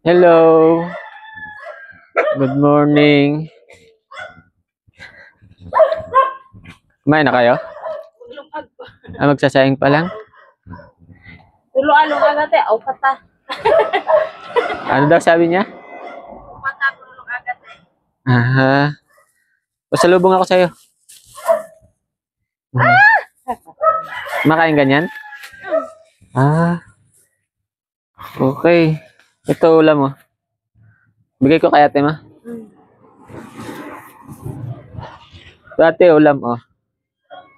Hello. Good morning. Kumain na kayo? Magsasayang pa lang? Tulo-ano agad eh, o kata. Ano daw sabi niya? Mata, tulong agad eh. Aha. Pasalubong ako sa'yo. Makain ganyan? Ah. Okay. Ito ulam mo. Bigay ko kay ate ma. Ito ate ulam oh.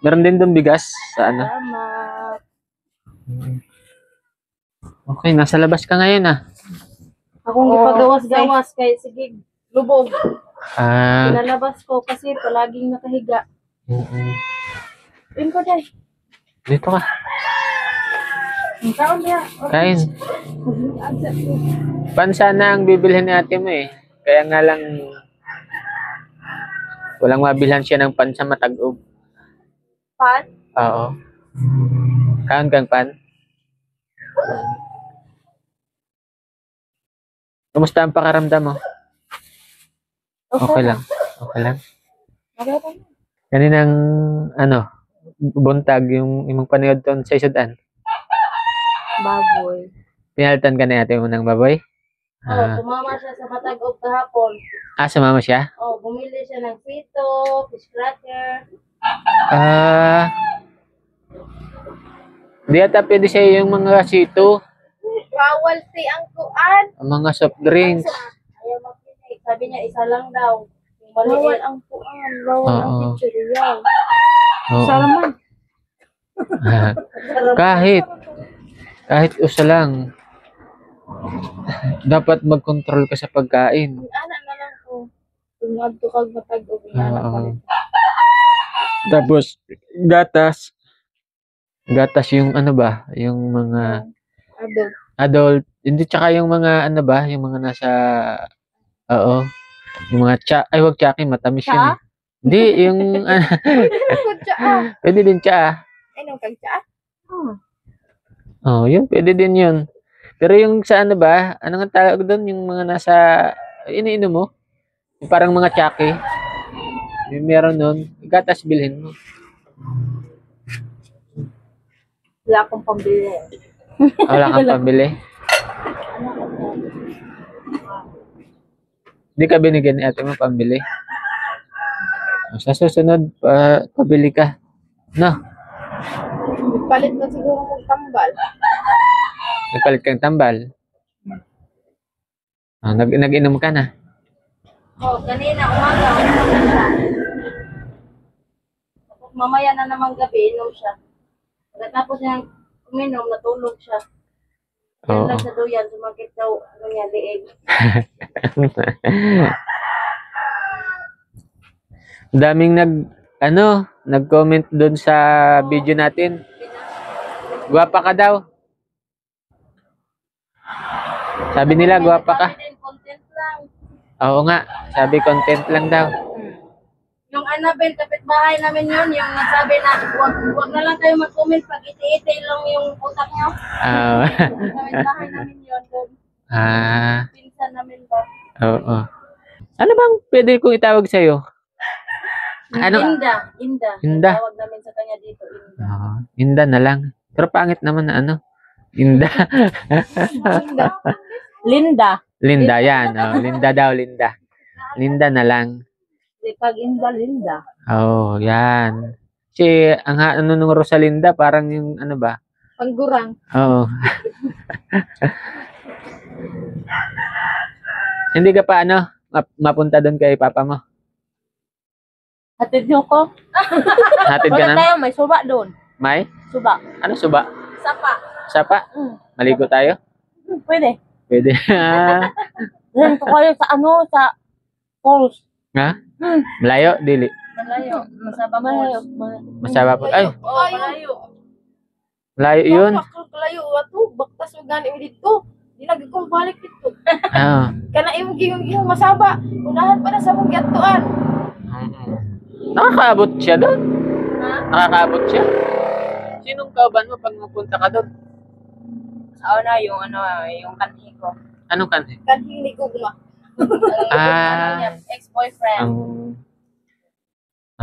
Meron din doon bigas sa ano. Salamat. Okay, nasa labas ka ngayon ah. Akong ipagawas-gawas kay sige, lubog. Ah. Pinalabas ko kasi palaging nakahiga. Pin ko day. Dito ka. Kaon niya. Kain. Pansa na ang bibilhin ni ate mo eh. Kaya nga lang walang mabilhan siya ng pansa matag-ub. Pan? Oo. Kaon kang pan? Kumusta ang pakaramdam mo? Okay lang. Okay lang. Kaninang ano, buntag yung imong panood doon sa isudan. Baboy. Pinalitan ka na natin mo ng baboy? Oh, sumama siya sa matag-og kahapon. Ah, sumama siya? Oh, bumili siya ng pito, fish cracker. Di ata pwede siya yung mga sito, Bawal si ang kuan. ang mga soft drinks. Ayaw makinig. Sabi niya, isa lang daw. Yung bawal ang kuan. Bawal ang Oo. chichiryaw. Oo. Salaman. Kahit usa lang. Dapat mag-control ka sa pagkain. Anak na lang ko. Kung adto kag matag-og anak pa rin. Tapos gatas. Gatas yung ano ba, yung mga Adult. adult, hindi tsaka yung mga ano ba, yung mga nasa yung mga wag tsaki, matamis yun eh. Hindi, yung pwede din tsa. Ano kag tsa? Yun, pwede din yun. Pero yung sa ano ba, ano nga tawag doon, yung mga nasa, iniinom mo, yung parang mga tsaki, yung meron nun, gatas bilhin mo. Wala akong pambili. Wala kang pambili. Hindi ka binigyan ni ate mo pambili. Sa susunod, pabili ka. No? Palit na siguro mong tambal. Nagpalit kang tambal. Nag-inom ka na. Oh, kanina umaga, uminom siya. Tapos mamaya na naman gabi, inom siya. Pagkatapos niyang uminom, natulog siya. Yan lang sa duyan, sumakit daw, ano niya, liig. Daming nag-comment doon sa video natin. Guwapa ka daw. Sabi nila, guwapa ka. Sabi din, content lang. Oo nga, sabi content lang daw. Yung Annabelle, kapitbahay namin yun, yung nagsabi na, wag na lang kayo mag-comment pag iti-iti lang yung utak nyo. Kapitbahay namin yun, doon. Pinsan namin ba? Oo. Ano bang pwede kong itawag sa'yo? Inda. Inda. Tawag namin sa kanya dito, Inda. Inda na lang. Pero pangit naman na ano. Inda. Linda. Linda yan. Linda daw, Linda. Linda na lang. Pag Inda, Linda. Yan. Kasi ang ano nung Rosalinda, parang yung ano ba? Panggurang. Oo. Hindi ka pa mapunta doon kay papa mo? Hatid niyo ko. Hatid ka Wala na? tayo, may suba doon. May? Suba. Ano suba? Sapa. Sapa? Maligo tayo? Pwede. Pwede. Yan ko kayo sa sa falls. Ha? Malayo? Dili? Malayo. Masaba malayo. Masaba po. Ay, Malayo. malayo yun. Malayo. Wato, baktas mo gani dito. Di lagi kong balik dito. Kana imong giyong masaba. Unahan pa na sa mong yatuan. Nakakaabot siya doon. Nakakaabot siya? Sinong kauban mo pag mapunta ka doon? Sa una, yung kanhi ko. Anong kanhi? Kanhi ni Gugma. Ex-boyfriend.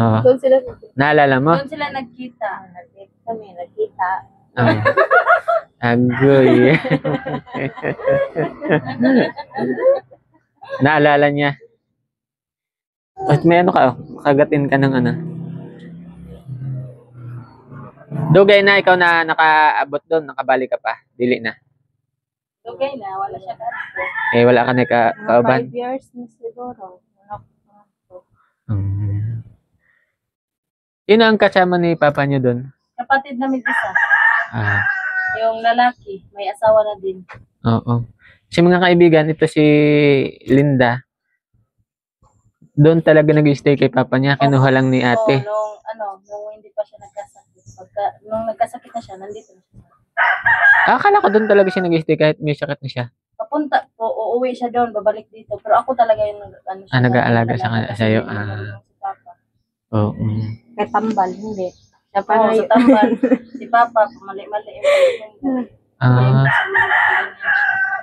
Doon sila. Naalala mo? Doon sila nagkita. Nagkita. Agoy. Naalala niya. At may ano ka, kagatin ka ng ano. Dugay na ikaw na nakaabot doon, nakabalik ka pa. Dili na. Dugay na, wala siya ka. Wala ka na kauban. 5 years na siguro. Sino ang kasama ni papa niyo doon? Kapatid namin isa. Ah. Yung lalaki, may asawa na din. Oo. Kasi mga kaibigan, ito si Linda. Doon talaga nag-stay kay papa niya. Kinuha lang ni ate. Nung hindi pa siya nagkasakit. Nung nagkasakit na siya, nandito na siya. Akala ko doon talaga siya nag-stay kahit may sakit na siya. Papunta, uuwi siya doon, babalik dito. Pero ako talaga yung nag-aalaga sa'yo. Si Papa. Oo. Kay Tambal, hindi. Siya pa sa Tambal. Si Papa, mali-mali.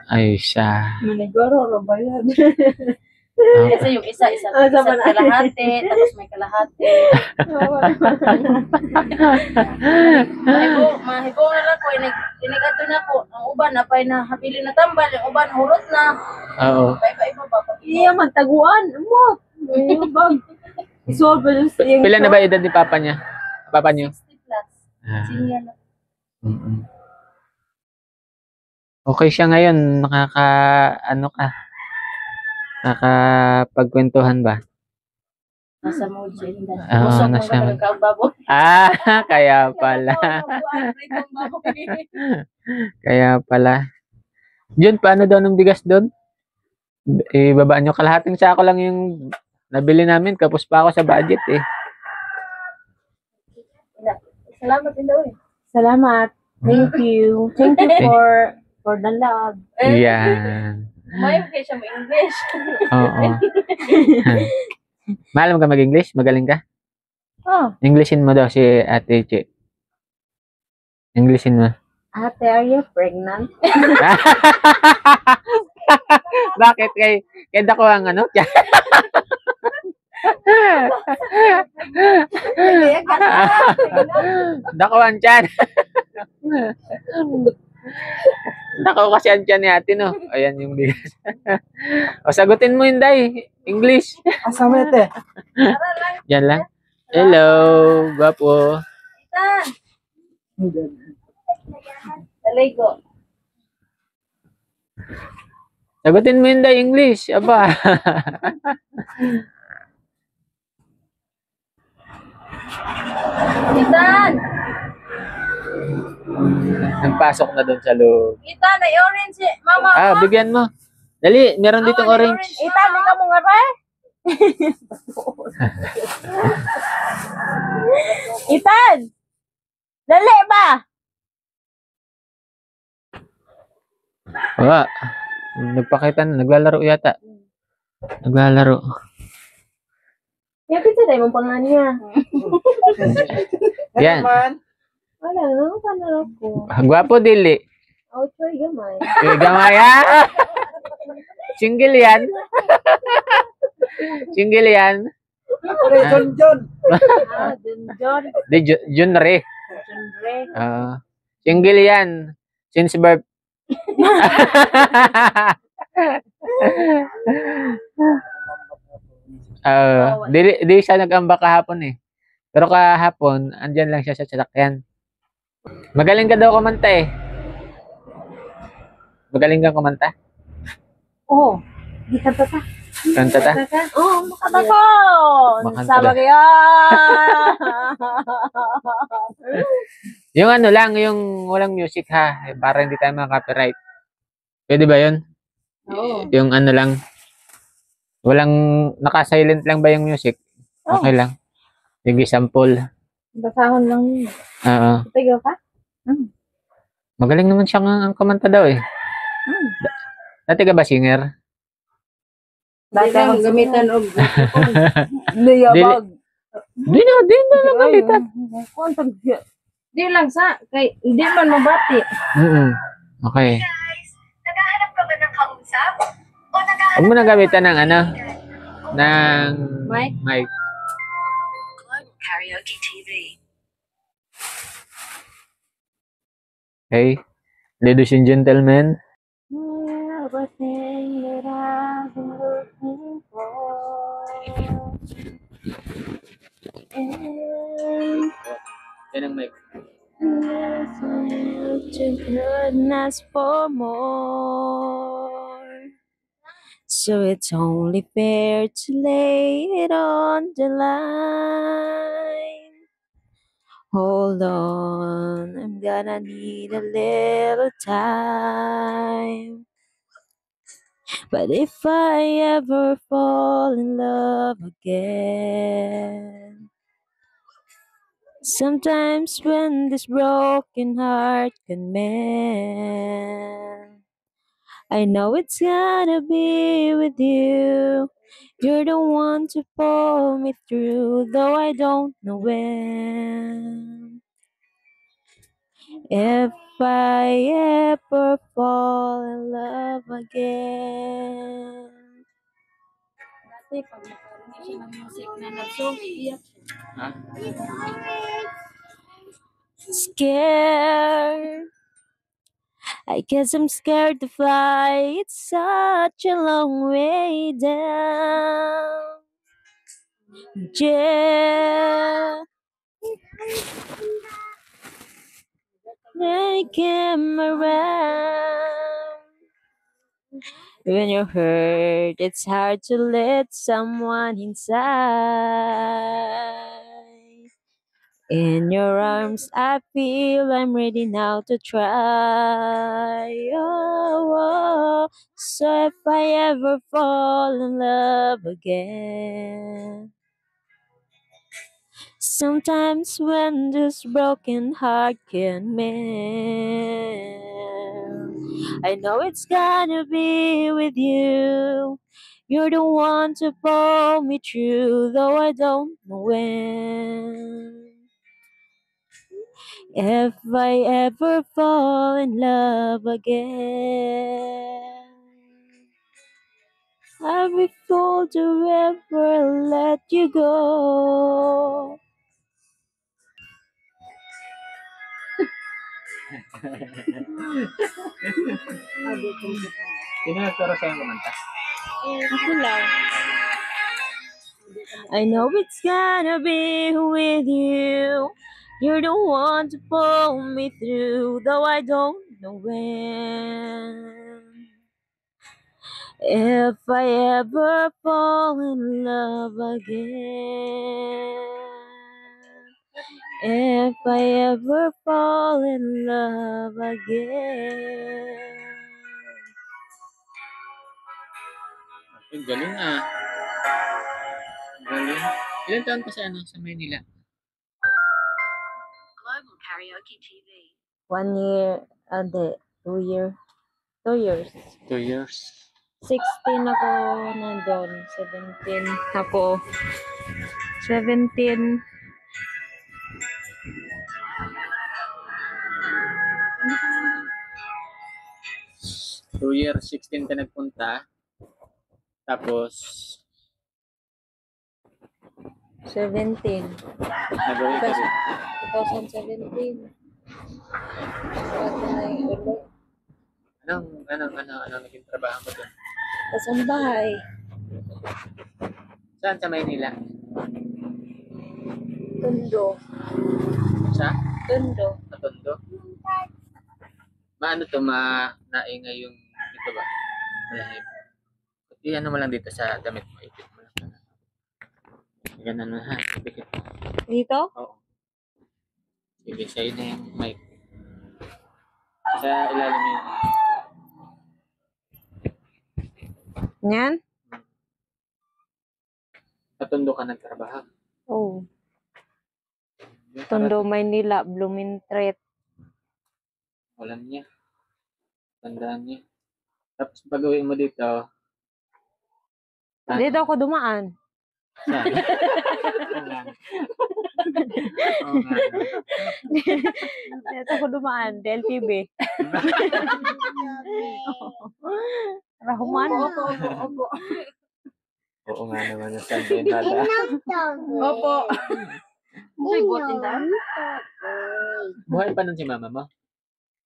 Ay, siya. Manigoro, ba yan? Kasi yung isa kalahati, tapos may kalahati. Mahibo na lang ko, inagato na ko. Ang uban na pa'y nahapili na tambal, yung uban hurot na. Oo. Iba-iba ba? Iya, magtaguan. Mo. Pila na ba edad ni papa niya? Papa niyo? 60 plus. Senior na. Okay siya ngayon, nakakapagkwentuhan ba? Nasa Moji. Nasa kaya pala. Kaya pala. Yun, paano daw ng bigas doon? Ibabaan nyo, kalahating sako lang yung nabili namin, kapos pa ako sa budget eh. Salamat din daw eh. Salamat. Thank you. Thank you for the love. Yan. May siya mo English. Oo. Maalam ka mag-English? Magaling ka? Oh. Englishin mo daw si Ate Che. Englishin mo. Ate, are you pregnant? Bakit? Kaya dako ang ano? Dako ang tiyan. Dako kasi ang tiyan ni ate, no? Ayan yung bigas. O, sagutin mo yun, Day. English. Asamete. Yan lang. Hello, guwapo. Talego. Sagutin mo yun, Day, English. Aba. Itan! Nagpasok na doon sa loob. Itan, ay orange. Mama, Bigyan mo. Dali, meron ditong orange. Itan, ikaw mo nga ba? Itan! Dali ba? Wala. Nagpakita na. Naglalaro yata. Naglalaro. Yapit sa tayo mong panganiya. Yan. Wala, no? Paano ko? Gwapo, dili. Oh, try gamay. Gamay, Single yan. Single yan. John. John. Di, Junre. Single yan. Since birth. Di siya nag-ambak kahapon eh. Pero kahapon, andyan lang siya sa sasakyan. Magaling ka daw kumanta eh. Magaling kang kumanta? Oo. Di kanta ta. Kanta ta? Oo, makanta ko. Makanta Sama ba? kaya. Yung ano lang, yung walang music ha. Para hindi tayo maka-copyright. Pwede ba yun? Oo. Yung ano lang. Walang, naka-silent lang ba yung music? Okay lang. Sige, sample. Basahon lang yun. Oo. Tigaw ka? Magaling naman siya ang kumanta daw eh. Dati ka ba singer? Dati akong gamitan og Dili. niyabag. Di na lang gamitan. Di lang sa, kay, hindi man mabati. Okay. Naghahanap ka ba ng kausap? O naghahanap Huwag mo na gamitan ng ano, ng Mic? mic. Global Karaoke TV? Okay. Ladies and gentlemen, Everything that I've been looking for. And yan ang mic. to couldn't ask for more. So it's only fair to lay it on the line. Hold on, I'm gonna need a little time. But if I ever fall in love again, sometimes when this broken heart can mend, I know it's gonna be with you. You're the one to pull me through, though I don't know when. If I ever fall in love again. Dati, pag nagkaroon siya ng music na nagsumiyak Ha? Scared. I guess I'm scared to fly. It's such a long way down. Yeah. I came around. When you're hurt, it's hard to let someone inside. In your arms, I feel I'm ready now to try. Oh, so if I ever fall in love again, sometimes when this broken heart can mend, I know it's gonna be with you. You're the one to pull me through, though I don't know when. If I ever fall in love again, I'll be fool to ever let you go. Sino nagturo sa'yo kumanta? Ako lang. I know it's gonna be with you. You're the one to pull me through, though I don't know when. If I ever fall in love again, if I ever fall in love again. Ang galing ah. Galing. Ilan taon pa sa Maynila? Global Karaoke TV? 1 year, 2 year, 2 years. 2 years. 16 ako nandun, 17 ako. 17. 2 years, 16 ka nagpunta. Tapos, 17. nag-uwi ka rin. 2017. Bago na yung ulit. Anong naging trabaho mo doon? Kasambahay. Saan sa Maynila? Tundo. Sa? Tundo. Matondo? Maano to, naingay yung ito ba? Malahib. Ano mo lang dito sa damit mo. Ipit mo lang. Ganun na ha. Ipikit mo. Dito? Oo. Sige, sa'yo na yung mic. Sa ilalim yun. Yan? Matondo ka nagtrabaho. Oh. Tundo, Maynila, Blumentritt. Walang niya. Tandaan niya. Tapos pag uwi mo dito, Dito ako dumaan. Saan? Oo nga. Oo nga. Ito ko dumaan, DLTV. Rahuman. Opo. Oo nga naman yung saan din dada. Opo. Ay, buhatin tayo. Buhay pa nun si mama mo?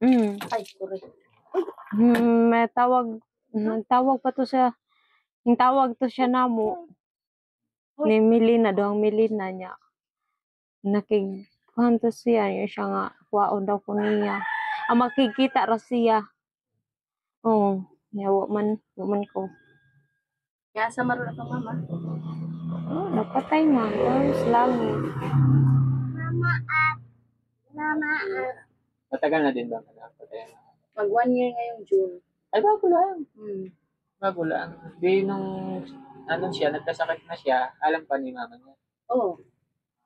Ay, sorry. May tawag pa to siya. Yung tawag to siya namo. Ni Melina, doang Melina niya. Nakikuhan to siya. Yung siya nga, kuwaon daw ko niya. Makikita ra siya. Oo. Yawa man ko. Kaya sa marunong ka, mama. Napatay man. Tapos langit. Matagal na din ba? Mag 1 year ngayong June. Ay, bago lang. Hmm. Bago lang. Di nung siya, nagkasakit na siya, alam pa ni mama niya. Oo.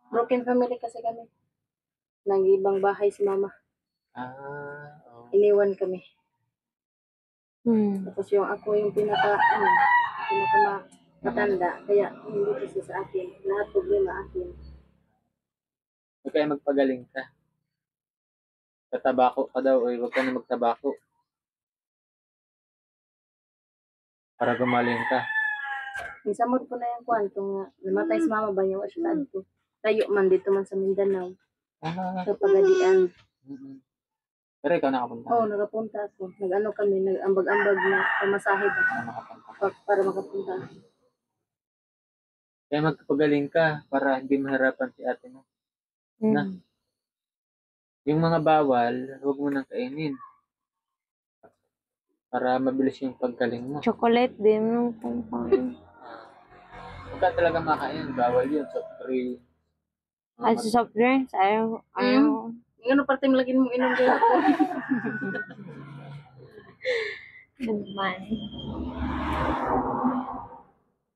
Broken family kasi kami. Nag-ibang bahay si mama. Oo. Iniwan kami. Hmm. Tapos ako yung pinaka matanda. Kaya hindi kasi sa akin. Lahat problema akin. Huwag kaya magpagaling ka. Tatabako ka daw, huwag ka na magtabako. Para gumaling ka. Isamot ko na yung kwanto nga. Namatay si mama ba niya? Wala siya dito. Tayo man dito man sa Mindanao. Sa Pagadian. Pero ikaw nakapunta. Oo, nakapunta ako. Nag-ano kami, nag-ambag-ambag na pamasahe ba Nakapunta. para makapunta. Kaya magpagaling ka para hindi mahirapan si ate mo. Na. Yung mga bawal, huwag mo nang kainin. Para mabilis yung paggaling mo. Chocolate din yung kumpain. Huwag ka talaga makain. Bawal yun. Soft drink. Ay, sa soft drinks, ayaw. Yung ano parte mo lagi mong inom kayo ako. Naman.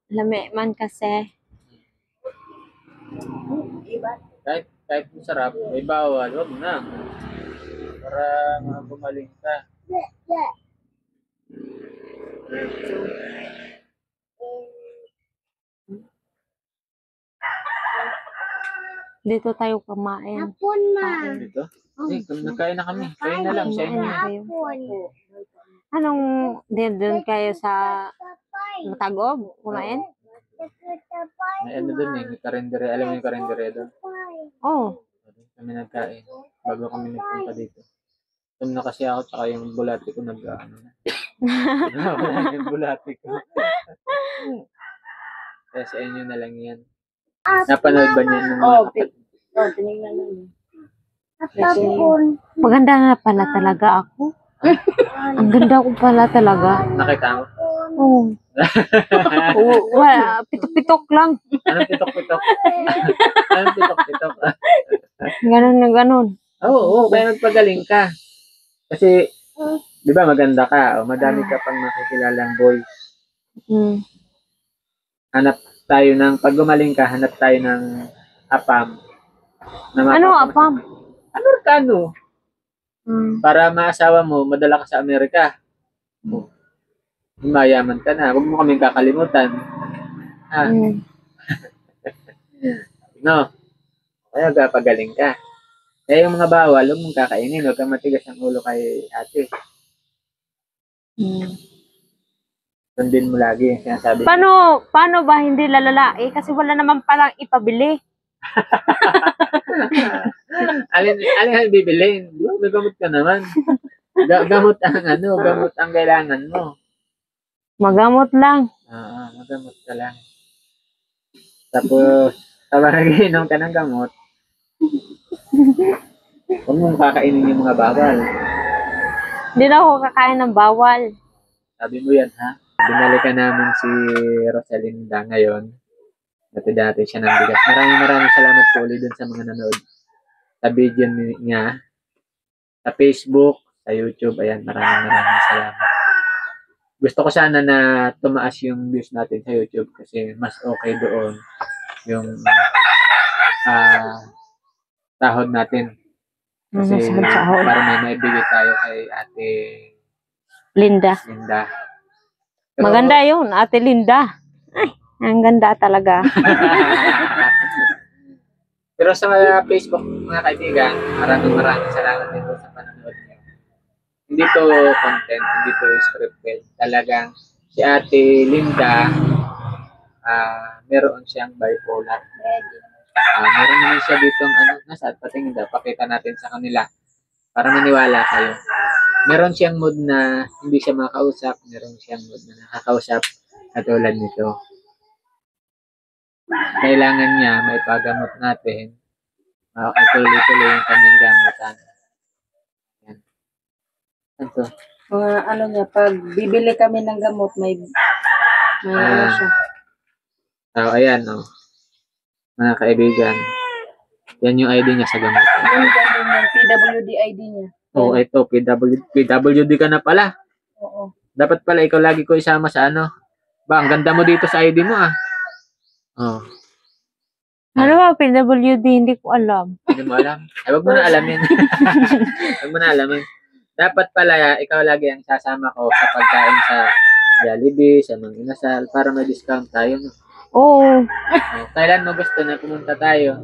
Lami man kasi. Iba. Kahit masarap, may bawal. Huwag na. Para gumaling ka. Dito tayo kumain. Dito? Nagkain na kami. Kain na lang. Sa inyo. Anong doon kayo sa Matagob? Kumain? May ano dun eh. May karindere. Alam mo yung karindere dun? Oh. Kami nagkain. Bago kami nagpunta dito. Tum na kasi ako tsaka yung bulati ko nag-ano na. Wala yung bulati ko. Kaya sa inyo na lang yan. Napanood ba niya ng mga kapatid? Tinignan namin. Maganda na pala talaga ako. Ang ganda ko pala talaga. Nakita mo? Oo. Wala, pitok-pitok lang. Anong pitok-pitok? Anong pitok-pitok? Ganon na ganon. Oo, kaya magpagaling ka. Kasi, di ba maganda ka, o madami ka pang makikilalang boys. Hanap tayo ng, pag gumaling ka, hanap tayo ng apam. Ano apam? Amerikano. Para maasawa mo, madala ka sa Amerika. Mayaman ka na. Huwag mo kaming kakalimutan. No? Kaya pagaling ka. Kaya yung mga bawal, huwag mong kakainin. Huwag kang matigas ang ulo kay ate. Sundin mo lagi yung sinasabi. Paano ba hindi lalala? Kasi wala naman palang ipabili. alin ang bibilin? May gamot ka naman. Gamot ang kailangan mo. Magamot lang. Magamot ka lang. Tapos, habang nagiinom ka ng gamot, huwag mong kakainin yung mga bawal. Hindi na ako kakain ng bawal. Sabi mo yan, ha? Binalikan namin si Rosalinda ngayon. Dati siya ng bigas. Maraming salamat po ulit dun sa mga nanood sa video niya. Sa Facebook, sa YouTube. Ayan, maraming salamat. Gusto ko sana na tumaas yung views natin sa YouTube kasi mas okay doon yung sahod natin. Kasi para may maibigay tayo kay Ate Linda. Pero, maganda yun, Ate Linda. Ay. Ang ganda talaga. Pero sa mga Facebook, mga kaibigan, maraming salamat din po sa panonood niyo. Hindi to content, hindi to scripted. Talagang si Ate Linda, meron siyang bipolar. Meron naman siya ditong nasa patingin daw, pakita natin sa kanila para maniwala kayo. Meron siyang mood na hindi siya makausap, meron siyang mood na nakakausap katulad nito. Kailangan niya may pagamot natin. Tuloy-tuloy yung kanyang gamutan. Yan. Ito. Mga niya, pag bibili kami ng gamot, may siya. Ayan, mga kaibigan. Yan yung ID niya sa gamot. Yung PWD ID niya. Ito, PWD ka na pala. Oo. Dapat pala ikaw lagi ko isama sa Ba, ang ganda mo dito sa ID mo Ano ba, PWD? Hindi ko alam. Hindi mo alam? Ay, wag mo na alamin. Wag mo na alamin. Dapat pala, ikaw lagi ang sasama ko sa pagkain sa Jollibee, sa Mang Inasal, para may discount tayo, no? Oo. Kailan mo gusto na pumunta tayo?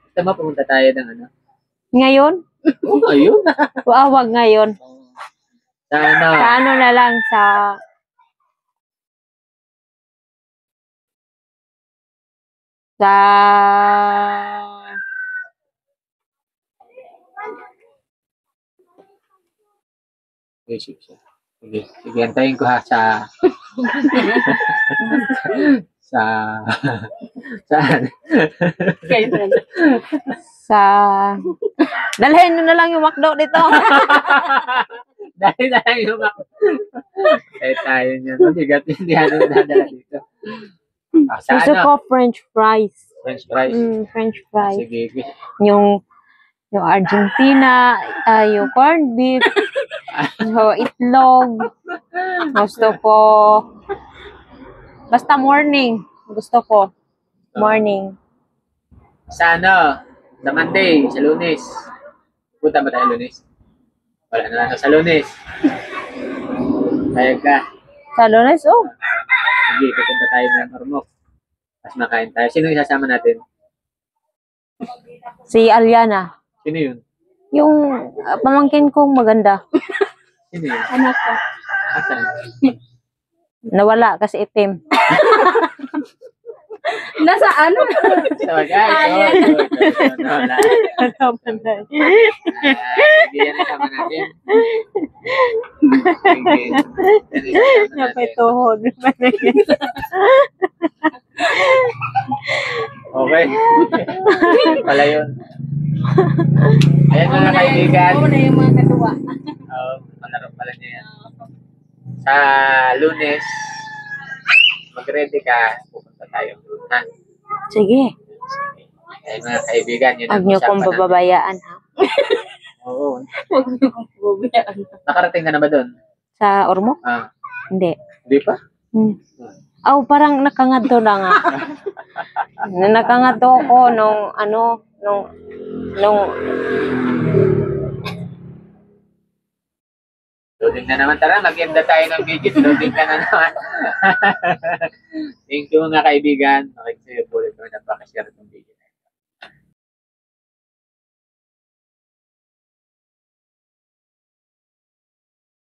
Gusto mo pumunta tayo ng Ngayon? Ayun. Wag ngayon. Sa Sa ano na lang, sa Sige. Sige, antayin ko sa saan? sa dalhin nyo na lang yung McDo dito. Dahil na lang yung tayo niya. Mabigat hindi dadala dito. Sa Gusto ko French fries. French fries. French fries. Sige. Yung Argentina, yung corned beef, yung itlog. Gusto ko, basta morning. Gusto ko, morning. Sa sa Monday, sa Lunes. Punta ba tayo Lunes? Wala na lang sa Lunes. Kaya ka. Sa Lunes, Sige, pupunta tayo ng Ormoc. Tapos makain tayo. Sino isasama natin? si Aliana. Sino yun? Yung pamangkin kong maganda. Sino yun? Anak ko. Asan? Nawala kasi itim. Nasa ano? Sa bagay. Wala. Sige, yan isama natin. Sige. Yan isama Napay natin. tuhod. Okay. Pala yun. Ayan mga kaibigan. Una yung mga katuwa. Malaro pala niya yan. Sa Lunes, mag-ready ka, pupunta tayo. Ha? Sige. Ay mga kaibigan, yun Huwag niyo usapan kong natin. bababayaan, ha? Oo. Huwag niyo kong bubayaan. Nakarating ka na ba doon? Sa Ormoc? Hindi. Hindi pa? Parang nakangadto na nga. Nakangadto ko nung Loading na naman. Tara, mag-end na tayo ng video. Loading ka na naman. Thank you mga kaibigan. Makikisayo po ulit kami ng pakishare ng video.